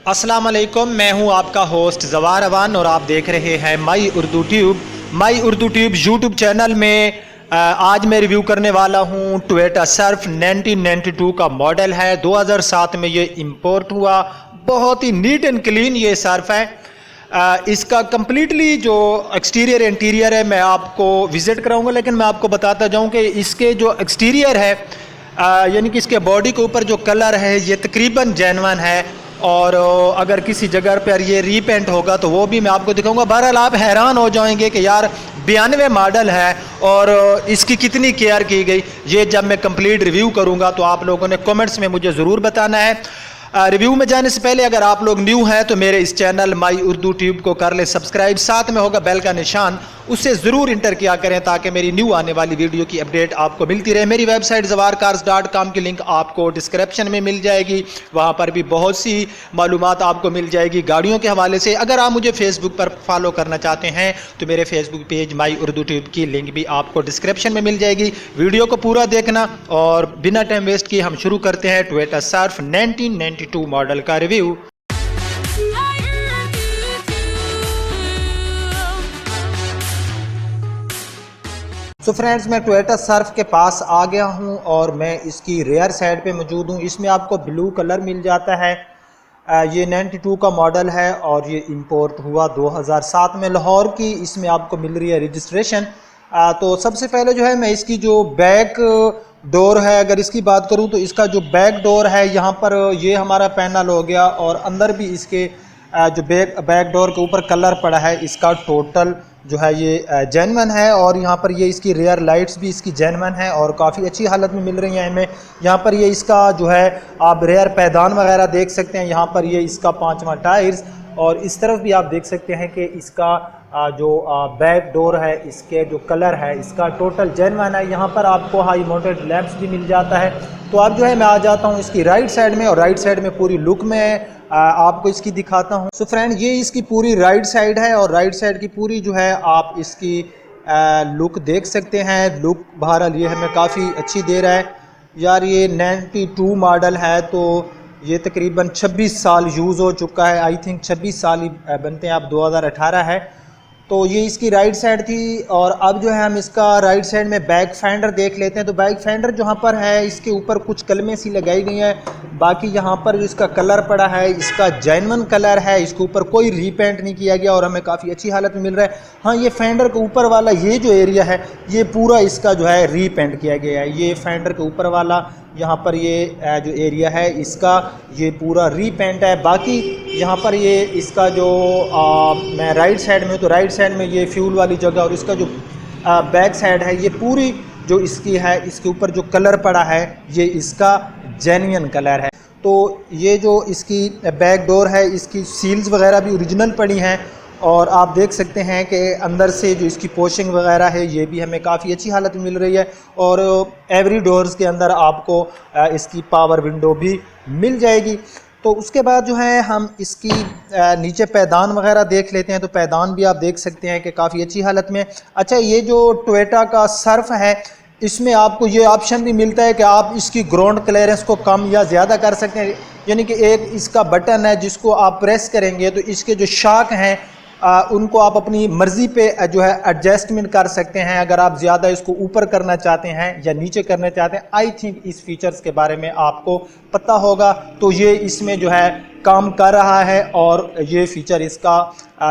अस्सलाम वालेकुम, मैं हूं आपका होस्ट जवार अवान और आप देख रहे हैं माई उर्दू ट्यूब। माई उर्दू ट्यूब यूट्यूब चैनल में आज मैं रिव्यू करने वाला हूं टोयोटा सर्फ 1992 का मॉडल है। 2007 में ये इंपोर्ट हुआ। बहुत ही नीट एंड क्लीन ये सर्फ है। इसका कम्प्लीटली जो एक्सटीरियर इंटीरियर है मैं आपको विज़िट कराऊंगा, लेकिन मैं आपको बताता जाऊं कि इसके जो एक्सटीरियर है यानी कि इसके बॉडी के ऊपर जो कलर है ये तकरीबन जेन्युइन है, और अगर किसी जगह पर ये रीपेंट होगा तो वो भी मैं आपको दिखाऊंगा। बहरहाल आप हैरान हो जाएंगे कि यार 92 मॉडल है और इसकी कितनी केयर की गई। ये जब मैं कंप्लीट रिव्यू करूंगा तो आप लोगों ने कमेंट्स में मुझे ज़रूर बताना है। रिव्यू में जाने से पहले अगर आप लोग न्यू हैं तो मेरे इस चैनल माई उर्दू ट्यूब को कर ले सब्सक्राइब, साथ में होगा बेल का निशान, उससे ज़रूर इंटर किया करें ताकि मेरी न्यू आने वाली वीडियो की अपडेट आपको मिलती रहे। मेरी वेबसाइट zawarcars.com की लिंक आपको डिस्क्रिप्शन में मिल जाएगी, वहाँ पर भी बहुत सी मालूमात आपको मिल जाएगी गाड़ियों के हवाले से। अगर आप मुझे फेसबुक पर फॉलो करना चाहते हैं तो मेरे फेसबुक पेज माई उर्दू ट्यूब की लिंक भी आपको डिस्क्रिप्शन में मिल जाएगी। वीडियो को पूरा देखना और बिना टाइम वेस्ट किए हम शुरू करते हैं टोयोटा सर्फ 1992 मॉडल का रिव्यू। तो फ्रेंड्स, मैं टोयोटा सर्फ के पास आ गया हूं और मैं इसकी रेयर साइड पे मौजूद हूं। इसमें आपको ब्लू कलर मिल जाता है। ये 92 का मॉडल है और ये इंपोर्ट हुआ 2007 में लाहौर की। इसमें आपको मिल रही है रजिस्ट्रेशन। तो सबसे पहले जो है मैं इसकी जो बैक डोर है, अगर इसकी बात करूं तो इसका जो बैक डोर है यहाँ पर ये हमारा पैनल हो गया, और अंदर भी इसके जो बैक डोर के ऊपर कलर पड़ा है इसका टोटल जो है ये जेन्युइन है। और यहाँ पर ये इसकी रियर लाइट्स भी इसकी जेन्युइन है और काफ़ी अच्छी हालत में मिल रही हैं हमें। यहाँ पर ये इसका जो है आप रियर पैदान वगैरह देख सकते हैं। यहाँ पर ये इसका 5वां टायर्स, और इस तरफ भी आप देख सकते हैं कि इसका जो बैक डोर है इसके जो कलर है इसका टोटल जेन्युइन है। यहाँ पर आपको हाई माउंटेड लैंप्स भी मिल जाता है। तो अब जो है मैं आ जाता हूँ इसकी राइट साइड में, और राइट साइड में पूरी लुक में आपको इसकी दिखाता हूँ। सो फ्रेंड, ये इसकी पूरी राइट साइड है और राइट साइड की पूरी जो है आप इसकी लुक देख सकते हैं। लुक बहरहाल ये हमें काफ़ी अच्छी दे रहा है। यार ये 92 मॉडल है तो ये तकरीबन 26 साल यूज़ हो चुका है। आई थिंक 26 साल ही बनते हैं, अब 2018 है। तो ये इसकी राइट साइड थी, और अब जो है हम इसका राइट साइड में बैक फेंडर देख लेते हैं। तो बैक फेंडर जहाँ पर है इसके ऊपर कुछ कलमें सी लगाई गई हैं, बाकी यहाँ पर जो इसका कलर पड़ा है इसका जेन्युइन कलर है, इसके ऊपर कोई रीपेंट नहीं किया गया और हमें काफ़ी अच्छी हालत में मिल रहा है। हाँ, ये फेंडर के ऊपर वाला ये जो एरिया है ये पूरा इसका जो है रीपेंट किया गया है। ये फेंडर के ऊपर वाला यहाँ पर ये जो एरिया है इसका ये पूरा रीपेंट है। बाकी यहाँ पर ये इसका जो मैं राइट साइड में, तो राइट साइड में ये फ्यूल वाली जगह और इसका जो बैक साइड है ये पूरी जो इसकी है इसके ऊपर जो कलर पड़ा है ये इसका जेन्युइन कलर है। तो ये जो इसकी बैक डोर है इसकी सील्स वगैरह भी ओरिजिनल पड़ी हैं, और आप देख सकते हैं कि अंदर से जो इसकी पोशिंग वगैरह है ये भी हमें काफ़ी अच्छी हालत में मिल रही है। और एवरी डोर्स के अंदर आपको इसकी पावर विंडो भी मिल जाएगी। तो उसके बाद जो है हम इसकी नीचे पैदान वगैरह देख लेते हैं। तो पैदान भी आप देख सकते हैं कि काफ़ी अच्छी हालत में। अच्छा, ये जो टोयोटा का सर्फ है इसमें आपको ये ऑप्शन भी मिलता है कि आप इसकी ग्राउंड क्लियरेंस को कम या ज़्यादा कर सकते हैं। यानी कि एक इसका बटन है जिसको आप प्रेस करेंगे तो इसके जो शॉक हैं उनको आप अपनी मर्ज़ी पे जो है एडजस्टमेंट कर सकते हैं। अगर आप ज़्यादा इसको ऊपर करना चाहते हैं या नीचे करना चाहते हैं, आई थिंक इस फीचर्स के बारे में आपको पता होगा। तो ये इसमें जो है काम कर रहा है और ये फीचर इसका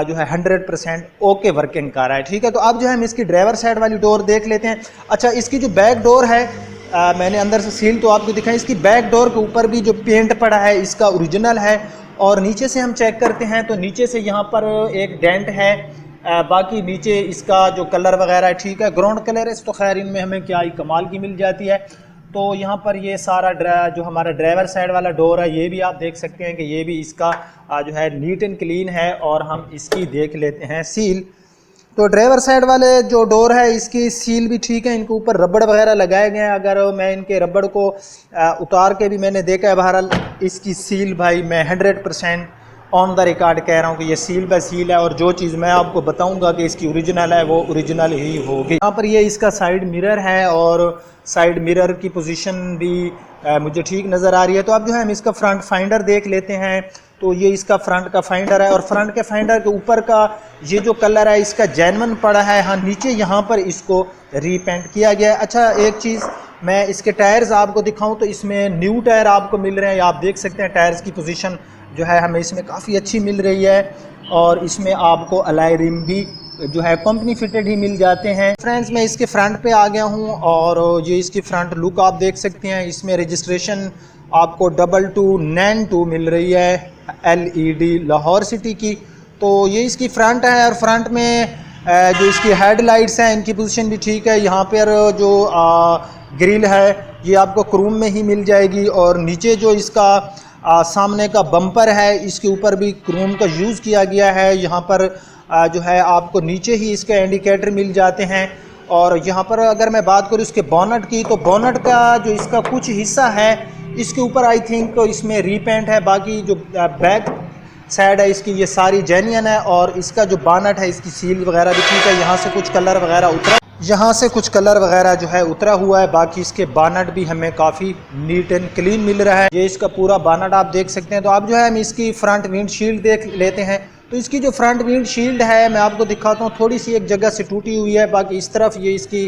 जो है 100% ओके वर्किंग कर रहा है। ठीक है, तो अब जो है हम इसकी ड्राइवर साइड वाली डोर देख लेते हैं। अच्छा, इसकी जो बैक डोर है मैंने अंदर से सील तो आपको दिखाई। इसकी बैक डोर के ऊपर भी जो पेंट पड़ा है इसका ओरिजिनल है, और नीचे से हम चेक करते हैं तो नीचे से यहाँ पर एक डेंट है। बाकी नीचे इसका जो कलर वगैरह ठीक है। ग्राउंड कलर है तो खैर इनमें हमें क्या ही कमाल की मिल जाती है। तो यहाँ पर ये सारा जो हमारा ड्राइवर साइड वाला डोर है ये भी आप देख सकते हैं कि ये भी इसका जो है नीट एंड क्लीन है। और हम इसकी देख लेते हैं सील। तो ड्राइवर साइड वाले जो डोर है इसकी सील भी ठीक है, इनके ऊपर रबड़ वगैरह लगाए गए हैं। अगर मैं इनके रबड़ को उतार के भी मैंने देखा है, बहरहाल इसकी सील भाई मैं 100% ऑन द रिकॉर्ड कह रहा हूँ कि ये सील बाय सील है, और जो चीज़ मैं आपको बताऊँगा कि इसकी ओरिजिनल है वो ओरिजिनल ही होगी। यहाँ पर ये इसका साइड मिरर है और साइड मिरर की पोजीशन भी मुझे ठीक नज़र आ रही है। तो अब जो है हम इसका फ्रंट फाइंडर देख लेते हैं। तो ये इसका फ्रंट का फाइंडर है और फ्रंट के फाइंडर के ऊपर का ये जो कलर है इसका जेन्युइन पड़ा है। हाँ, नीचे यहाँ पर इसको रीपेंट किया गया है। अच्छा, एक चीज़ मैं इसके टायर्स आपको दिखाऊं तो इसमें न्यू टायर आपको मिल रहे हैं। आप देख सकते हैं टायर्स की पोजीशन जो है हमें इसमें काफ़ी अच्छी मिल रही है और इसमें आपको अलॉय रिम भी जो है कंपनी फिटेड ही मिल जाते हैं। फ्रेंड्स, मैं इसके फ्रंट पे आ गया हूं और ये इसकी फ्रंट लुक आप देख सकते हैं। इसमें रजिस्ट्रेशन आपको 2292 मिल रही है LED लाहौर सिटी की। तो ये इसकी फ्रंट है और फ्रंट में जो इसकी हेडलाइट्स हैं इनकी पोजीशन भी ठीक है। यहाँ पर जो ग्रिल है ये आपको क्रोम में ही मिल जाएगी और नीचे जो इसका सामने का बम्पर है इसके ऊपर भी क्रोम का यूज़ किया गया है। यहाँ पर जो है आपको नीचे ही इसके इंडिकेटर मिल जाते हैं। और यहाँ पर अगर मैं बात करूँ इसके बोनट की, तो बोनट का जो इसका कुछ हिस्सा है इसके ऊपर आई थिंक इसमें रीपेंट है। बाकी जो बैक साइड है इसकी ये सारी जेन्युइन है और इसका जो बोनट है इसकी सील वगैरह भी ठीक है। यहाँ से कुछ कलर वगैरह जो है उतरा हुआ है। बाकी इसके बोनट भी हमें काफ़ी नीट एंड क्लीन मिल रहा है। ये इसका पूरा बोनट आप देख सकते हैं। तो आप जो है हम इसकी फ्रंट विंड शील्ड देख लेते हैं। तो इसकी जो फ्रंट विंड शील्ड है मैं आपको दिखाता हूँ, थोड़ी सी एक जगह से टूटी हुई है। बाकी इस तरफ ये इसकी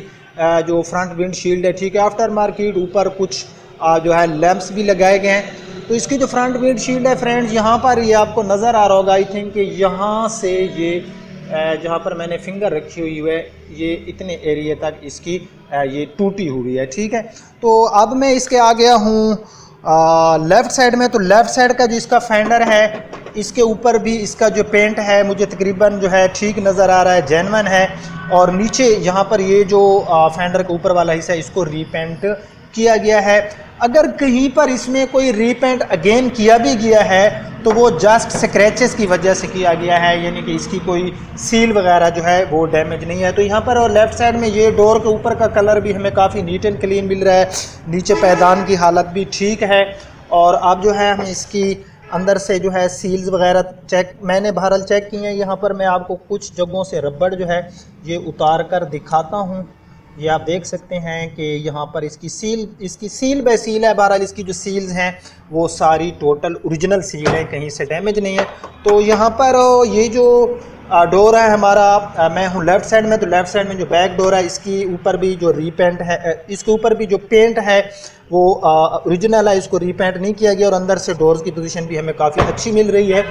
जो फ्रंट विंड शील्ड है ठीक है। आफ्टर मार्केट ऊपर कुछ जो है लैंप्स भी लगाए गए हैं। तो इसकी जो फ्रंट विंड शील्ड है फ्रेंड्स, यहाँ पर ये आपको नज़र आ रहा होगा आई थिंक कि यहाँ से ये जहाँ पर मैंने फिंगर रखी हुई है ये इतने एरिया तक इसकी ये टूटी हुई है, ठीक है। तो अब मैं इसके आ गया हूँ लेफ़्ट साइड में। तो लेफ़्ट साइड का जो इसका फेंडर है इसके ऊपर भी इसका जो पेंट है मुझे तकरीबन जो है ठीक नज़र आ रहा है, जेन्युइन है। और नीचे यहाँ पर ये जो फेंडर के ऊपर वाला हिस्सा है इसको रीपेंट किया गया है। अगर कहीं पर इसमें कोई रीपेंट अगेन किया भी गया है तो वो जस्ट स्क्रैचेस की वजह से किया गया है, यानी कि इसकी कोई सील वगैरह जो है वो डैमेज नहीं है। तो यहाँ पर और लेफ़्ट साइड में ये डोर के ऊपर का कलर भी हमें काफ़ी नीट एंड क्लीन मिल रहा है। नीचे पैदान की हालत भी ठीक है। और अब जो है हम इसकी अंदर से जो है सील्स वगैरह मैंने बहरहाल चेक किए हैं। यहाँ पर मैं आपको कुछ जगहों से रबड़ जो है ये उतार कर दिखाता हूँ। ये आप देख सकते हैं कि यहाँ पर इसकी सील बाय सील है। बहरहाल इसकी जो सील्स हैं वो सारी टोटल ओरिजिनल सील है, कहीं से डैमेज नहीं है। तो यहाँ पर ये जो डोर है हमारा, मैं हूँ लेफ़्ट साइड में, तो लेफ़्ट साइड में जो बैक डोर है इसके ऊपर भी जो रीपेंट है, इसके ऊपर भी जो पेंट है वो ओरिजिनल है, इसको रीपेंट नहीं किया गया। और अंदर से डोर्स की पोजीशन भी हमें काफ़ी अच्छी मिल रही है।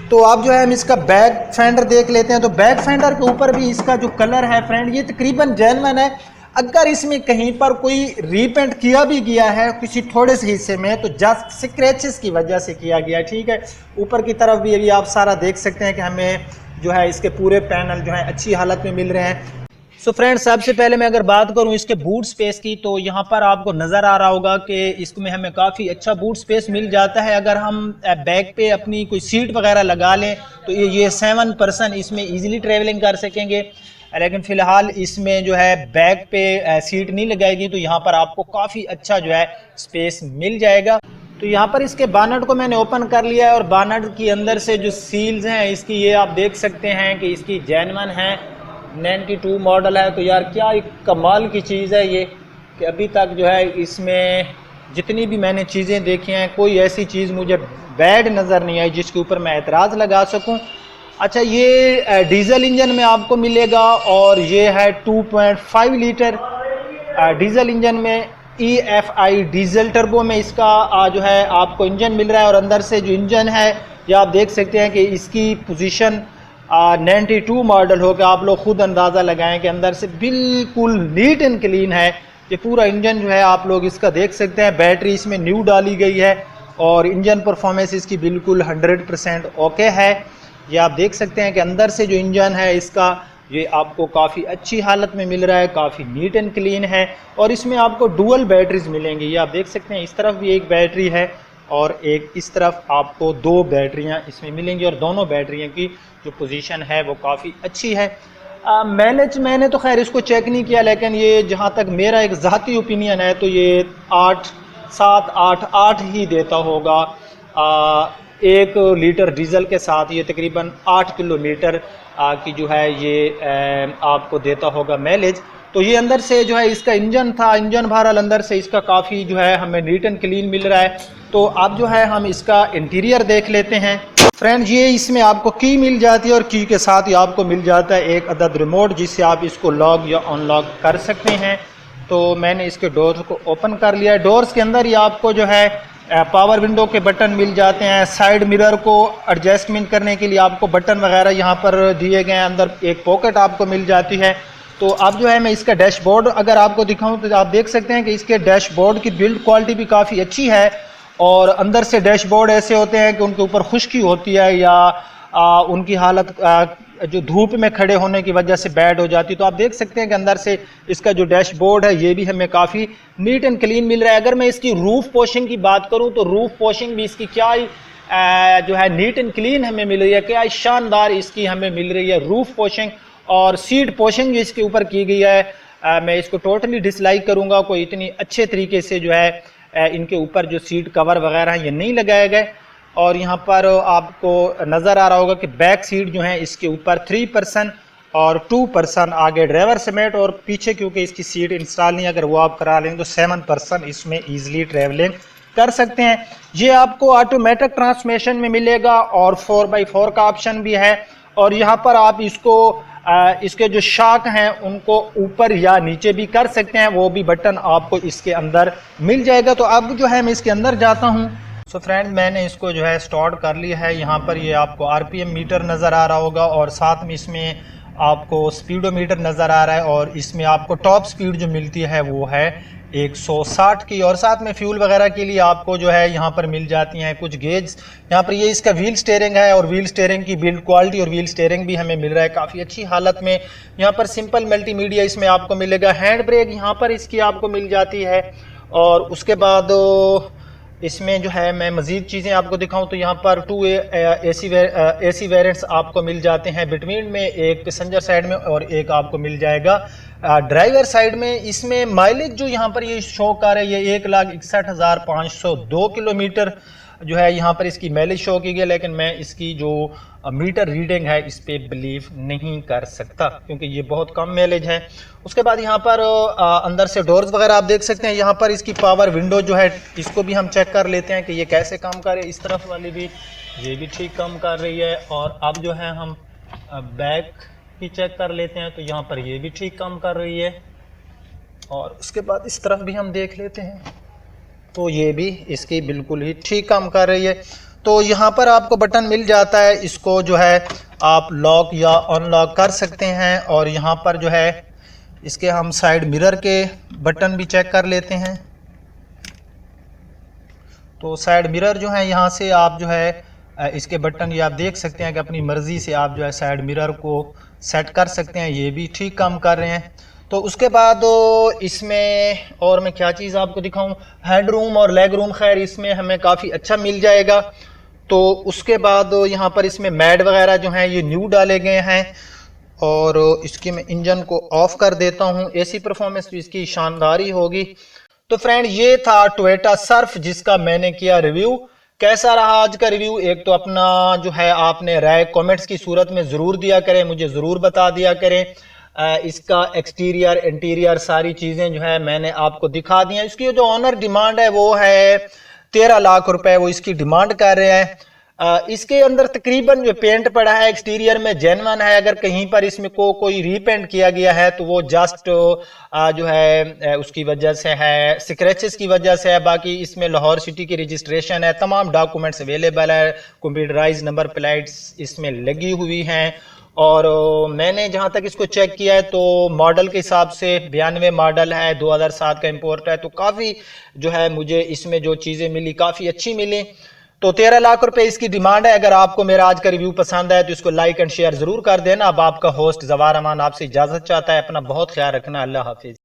तो आप जो है हम इसका बैक फेंडर देख लेते हैं। तो बैक फेंडर के ऊपर भी इसका जो कलर है फ्रेंड ये तकरीबन जेन्युइन है। अगर इसमें कहीं पर कोई रीपेंट किया भी गया है किसी थोड़े से हिस्से में तो जस्ट स्क्रैचेस की वजह से किया गया, ठीक है। ऊपर की तरफ भी अभी आप सारा देख सकते हैं कि हमें जो है इसके पूरे पैनल जो है अच्छी हालत में मिल रहे हैं। सो फ्रेंड्स, सबसे पहले मैं अगर बात करूं इसके बूट स्पेस की, तो यहाँ पर आपको नज़र आ रहा होगा कि इसमें हमें काफ़ी अच्छा बूट स्पेस मिल जाता है। अगर हम बैक पे अपनी कोई सीट वगैरह लगा लें तो ये 7 पर्सन इसमें ईजिली ट्रेवलिंग कर सकेंगे। लेकिन फ़िलहाल इसमें जो है बैक पे सीट नहीं लगाएगी, तो यहाँ पर आपको काफ़ी अच्छा जो है स्पेस मिल जाएगा। तो यहाँ पर इसके बानट को मैंने ओपन कर लिया है और बानट के अंदर से जो सील्स हैं इसकी ये आप देख सकते हैं कि इसकी जेन्युइन है, 92 मॉडल है। तो यार क्या एक कमाल की चीज़ है ये कि अभी तक जो है इसमें जितनी भी मैंने चीज़ें देखी हैं कोई ऐसी चीज़ मुझे बैड नज़र नहीं आई जिसके ऊपर मैं एतराज़ लगा सकूं। अच्छा, ये डीजल इंजन में आपको मिलेगा और ये है 2.5 लीटर डीजल इंजन में। EFI डीजल टर्बो में इसका जो है आपको इंजन मिल रहा है। और अंदर से जो इंजन है ये आप देख सकते हैं कि इसकी पोजीशन 92 मॉडल हो गया। आप लोग खुद अंदाज़ा लगाएं कि अंदर से बिल्कुल नीट एंड क्लीन है ये पूरा इंजन जो है। आप लोग इसका देख सकते हैं बैटरी इसमें न्यू डाली गई है और इंजन परफॉर्मेंस इसकी बिल्कुल 100% ओके है। ये आप देख सकते हैं कि अंदर से जो इंजन है इसका ये आपको काफ़ी अच्छी हालत में मिल रहा है, काफ़ी नीट एंड क्लीन है। और इसमें आपको डुअल बैटरीज मिलेंगी। ये आप देख सकते हैं इस तरफ भी एक बैटरी है और एक इस तरफ आपको 2 बैटरियां इसमें मिलेंगी और दोनों बैटरियों की जो पोजीशन है वो काफ़ी अच्छी है। माइलेज मैंने तो खैर इसको चेक नहीं किया, लेकिन ये जहाँ तक मेरा एक ज़ाती ओपिनियन है तो ये 8 ही देता होगा। 1 लीटर डीजल के साथ ये तकरीबन 8 किलोमीटर की जो है ये आपको देता होगा माइलेज। तो ये अंदर से जो है इसका इंजन था, इंजन बहरहाल अंदर से इसका काफ़ी जो है हमें नीट एंड क्लीन मिल रहा है। तो अब जो है हम इसका इंटीरियर देख लेते हैं। फ्रेंड्स ये इसमें आपको की मिल जाती है और की के साथ ही आपको मिल जाता है एक अदद रिमोट जिससे आप इसको लॉक या अनलॉक कर सकते हैं। तो मैंने इसके डोर्स को ओपन कर लिया है। डोर्स के अंदर ही आपको जो है पावर विंडो के बटन मिल जाते हैं। साइड मिरर को एडजस्टमेंट करने के लिए आपको बटन वगैरह यहाँ पर दिए गए हैं। अंदर एक पॉकेट आपको मिल जाती है। तो अब जो है मैं इसका डैशबोर्ड अगर आपको दिखाऊं तो आप देख सकते हैं कि इसके डैशबोर्ड की बिल्ड क्वालिटी भी काफ़ी अच्छी है। और अंदर से डैशबोर्ड ऐसे होते हैं कि उनके ऊपर खुश्की होती है या उनकी हालत जो धूप में खड़े होने की वजह से बैड हो जाती है। तो आप देख सकते हैं कि अंदर से इसका जो डैशबोर्ड है ये भी हमें काफ़ी नीट एंड क्लीन मिल रहा है। अगर मैं इसकी रूफ पोशिंग की बात करूं तो रूफ पोशिंग भी इसकी क्या जो है नीट एंड क्लीन हमें मिल रही है, क्या शानदार इसकी हमें मिल रही है रूफ पोशिंग। और सीट पोशिंग भी इसके ऊपर की गई है। मैं इसको टोटली डिसलाइक करूँगा, कोई इतनी अच्छे तरीके से जो है इनके ऊपर जो सीट कवर वगैरह हैं ये नहीं लगाए गए। और यहाँ पर आपको नज़र आ रहा होगा कि बैक सीट जो है इसके ऊपर 3 पर्सन और 2 पर्सन आगे ड्राइवर समेत और पीछे क्योंकि इसकी सीट इंस्टॉल नहीं, अगर वो आप करा लेंगे तो 7 पर्सन इसमें ईजिली ट्रैवलिंग कर सकते हैं। ये आपको ऑटोमेटिक ट्रांसमिशन में मिलेगा और 4x4 का ऑप्शन भी है। और यहाँ पर आप इसको इसके जो शाक हैं उनको ऊपर या नीचे भी कर सकते हैं, वो भी बटन आपको इसके अंदर मिल जाएगा। तो अब जो है मैं इसके अंदर जाता हूँ। सो फ्रेंड मैंने इसको जो है स्टार्ट कर लिया है। यहाँ पर ये आपको आरपीएम मीटर नज़र आ रहा होगा और साथ में इसमें आपको स्पीडोमीटर नज़र आ रहा है। और इसमें आपको टॉप स्पीड जो मिलती है वो है 160 की। और साथ में फ्यूल वगैरह के लिए आपको जो है यहाँ पर मिल जाती हैं कुछ गेज। यहाँ पर ये इसका व्हील स्टीयरिंग है और व्हील स्टीयरिंग की बिल्ड क्वालिटी और व्हील स्टीयरिंग भी हमें मिल रहा है काफ़ी अच्छी हालत में। यहाँ पर सिंपल मल्टीमीडिया इसमें आपको मिलेगा। हैंड ब्रेक यहाँ पर इसकी आपको मिल जाती है। और उसके बाद इसमें जो है मैं मज़ीद चीज़ें आपको दिखाऊं तो यहाँ पर 2 एसी वेरिएंट्स आपको मिल जाते हैं बिटवीन में, एक पैसेंजर साइड में और एक आपको मिल जाएगा ड्राइवर साइड में। इसमें माइलेज जो यहाँ पर ये शो कर है ये 1,61,502 किलोमीटर जो है यहाँ पर इसकी माइलेज शो की गई। लेकिन मैं इसकी जो मीटर रीडिंग है इस पर बिलीव नहीं कर सकता क्योंकि ये बहुत कम माइलेज है। उसके बाद यहाँ पर अंदर से डोर्स वगैरह आप देख सकते हैं। यहाँ पर इसकी पावर विंडो जो है इसको भी हम चेक कर लेते हैं कि ये कैसे काम कर रही है। इस तरफ वाली भी ये भी ठीक काम कर रही है। और अब जो है हम बैक की चेक कर लेते हैं तो यहाँ पर ये भी ठीक काम कर रही है। और उसके बाद इस तरफ भी हम देख लेते हैं तो ये भी इसकी बिल्कुल ही ठीक काम कर रही है। तो यहाँ पर आपको बटन मिल जाता है, इसको जो है आप लॉक या अनलॉक कर सकते हैं। और यहाँ पर जो है इसके हम साइड मिरर के बटन भी चेक कर लेते हैं। तो साइड मिरर जो है यहाँ से आप जो है इसके बटन ये आप देख सकते हैं कि अपनी मर्ज़ी से आप जो है साइड मिरर को सेट कर सकते हैं, ये भी ठीक काम कर रहे हैं। तो उसके बाद इसमें और मैं क्या चीज़ आपको दिखाऊं, हेड रूम और लेग रूम खैर इसमें हमें काफ़ी अच्छा मिल जाएगा। तो उसके बाद यहाँ पर इसमें मैड वगैरह जो हैं ये न्यू डाले गए हैं। और इसके मैं इंजन को ऑफ कर देता हूँ। एसी परफॉर्मेंस तो इसकी शानदार ही होगी। तो फ्रेंड ये था टोयोटा सर्फ जिसका मैंने किया रिव्यू। कैसा रहा आज का रिव्यू, एक तो अपना जो है आपने राय कमेंट्स की सूरत में ज़रूर दिया करें, मुझे ज़रूर बता दिया करें। इसका एक्सटीरियर इंटीरियर सारी चीज़ें जो है मैंने आपको दिखा दी हैं। इसकी जो ऑनर डिमांड है वो है 13 लाख रुपए वो इसकी डिमांड कर रहे हैं। इसके अंदर तकरीबन जो पेंट पड़ा है एक्सटीरियर में जेन्युइन है। अगर कहीं पर इसमें कोई रीपेंट किया गया है तो वो जस्ट जो है उसकी वजह से है, स्क्रैचेस की वजह से है। बाकी इसमें लाहौर सिटी की रजिस्ट्रेशन है, तमाम डॉक्यूमेंट्स अवेलेबल है, कंप्यूटराइज नंबर प्लेट्स इसमें लगी हुई हैं। और मैंने जहाँ तक इसको चेक किया है तो मॉडल के हिसाब से 92 मॉडल है, 2007 का इंपोर्ट है। तो काफ़ी जो है मुझे इसमें जो चीज़ें मिली काफ़ी अच्छी मिली। तो 13 लाख रुपए इसकी डिमांड है। अगर आपको मेरा आज का रिव्यू पसंद आए तो इसको लाइक एंड शेयर जरूर कर देना। अब आपका होस्ट जवार अमान आपसे इजाज़त चाहता है। अपना बहुत ख्याल रखना। अल्लाह हाफिज़।